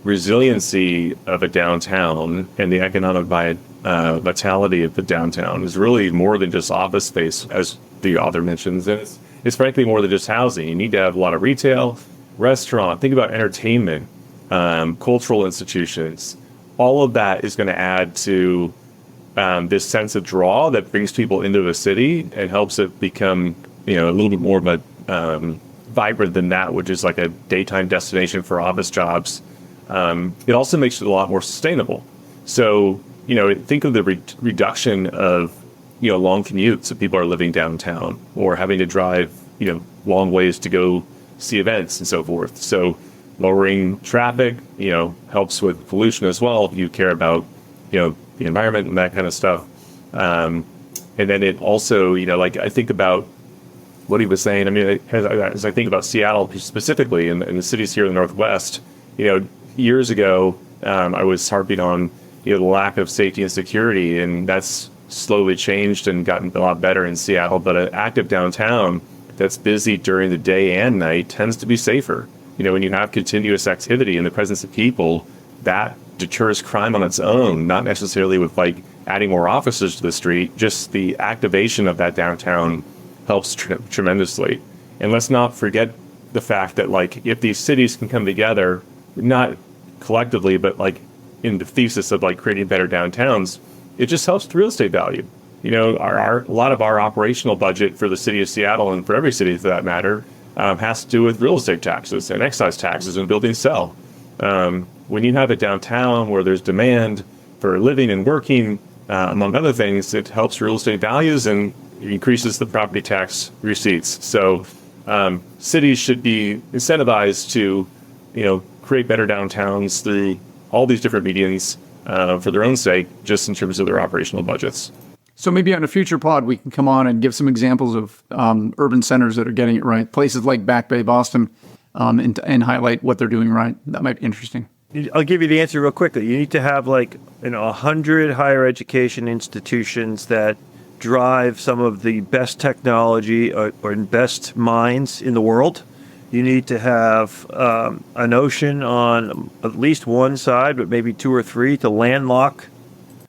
resiliency of a downtown and the economic vitality of the downtown is really more than just office space, as the author mentions. And it's frankly more than just housing. You need to have a lot of retail, restaurant, think about entertainment, cultural institutions. All of that is going to add to this sense of draw that brings people into the city and helps it become, a little bit more of a vibrant than that, which is like a daytime destination for office jobs. It also makes it a lot more sustainable. So, think of the reduction of, long commutes if people are living downtown or having to drive, long ways to go see events and so forth. So lowering traffic, helps with pollution as well if you care about, the environment and that kind of stuff. And then it also, I think about what he was saying. I mean, as I think about Seattle specifically and the cities here in the Northwest, years ago, I was harping on the lack of safety and security, and that's slowly changed and gotten a lot better in Seattle. But an active downtown that's busy during the day and night tends to be safer. When you have continuous activity in the presence of people, that deters crime on its own, not necessarily with adding more officers to the street. Just the activation of that downtown helps tremendously. And let's not forget the fact that if these cities can come together not collectively, but like in the thesis of like creating better downtowns, it just helps with real estate value. You know, a lot of our operational budget for the city of Seattle, and for every city for that matter, has to do with real estate taxes and excise taxes and building sell. When you have a downtown where there's demand for living and working, among other things, it helps real estate values and increases the property tax receipts. So cities should be incentivized to, you know, create better downtowns through all these different mediums for their own sake, just in terms of their operational budgets. So maybe on a future pod, we can come on and give some examples of urban centers that are getting it right. Places like Back Bay, Boston, and highlight what they're doing right. That might be interesting. I'll give you the answer real quickly. You need to have 100 higher education institutions that drive some of the best technology or best minds in the world. You need to have an ocean on at least one side, but maybe two or three, to landlock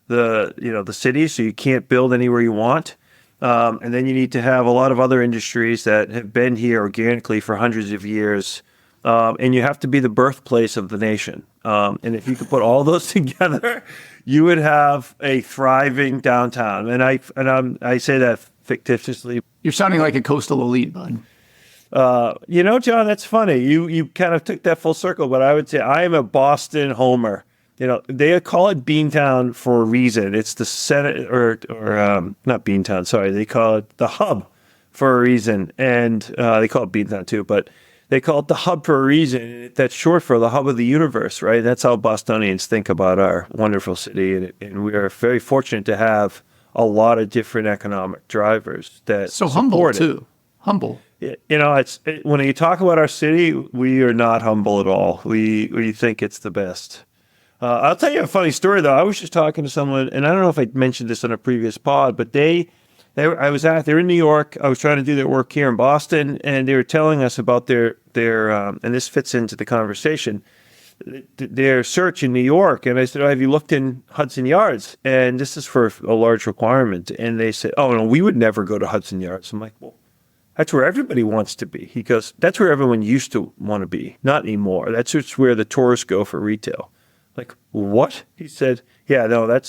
the city, so you can't build anywhere you want. And then you need to have a lot of other industries that have been here organically for hundreds of years. And you have to be the birthplace of the nation. And if you could put all those together, you would have a thriving downtown. And I say that fictitiously. You're sounding like a coastal elite, bud. John, that's funny. You kind of took that full circle, but I would say I am a Boston homer. You know, they call it Beantown for a reason. It's the Senate or not Beantown. Sorry, they call it the hub for a reason, and they call it Beantown too. But they call it the hub for a reason. That's short for the hub of the universe, right? That's how Bostonians think about our wonderful city, and we are very fortunate to have a lot of different economic drivers that So humble support too. Humble. it. When you talk about our city, we are not humble at all. We think it's the best. I'll tell you a funny story though. I was just talking to someone, and I don't know if I mentioned this on a previous pod, but they're in New York. I was trying to do their work here in Boston, and they were telling us about their and this fits into the conversation, their search in New York. And I said, have you looked in Hudson Yards? And this is for a large requirement. And they said, oh no, we would never go to Hudson Yards. I'm like, well, that's where everybody wants to be. He goes, that's where everyone used to want to be, not anymore. That's just where the tourists go for retail. Like, what? He said, yeah, no, you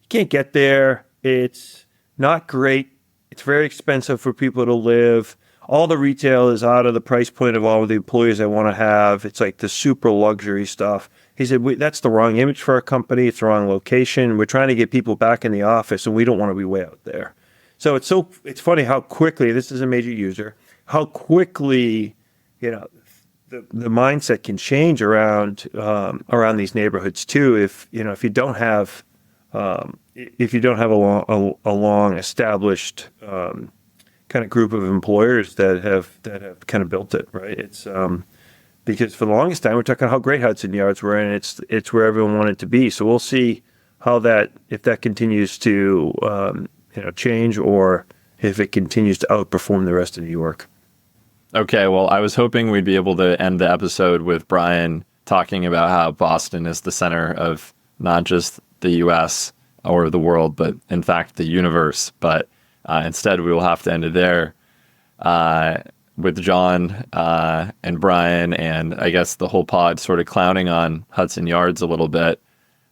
can't get there. It's not great. It's very expensive for people to live. All the retail is out of the price point of all of the employees I want to have. It's like the super luxury stuff. He said, that's the wrong image for our company. It's the wrong location. We're trying to get people back in the office, and we don't want to be way out there. So it's funny how quickly, this is a major user, how quickly, the mindset can change around these neighborhoods too. If you don't have a long established kind of group of employers that have kind of built it, right? It's because for the longest time we're talking how great Hudson Yards were, and it's where everyone wanted to be. So we'll see if that continues to change, or if it continues to outperform the rest of New York. Okay, well, I was hoping we'd be able to end the episode with Brian talking about how Boston is the center of not just the U.S. or the world, but in fact the universe. But instead, we will have to end it there with John and Brian, and I guess the whole pod sort of clowning on Hudson Yards a little bit.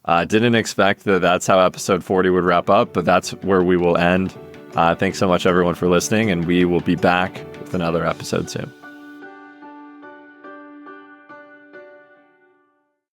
Didn't expect that that's how episode 40 would wrap up, but that's where we will end. Thanks so much, everyone, for listening, and we will be back with another episode soon.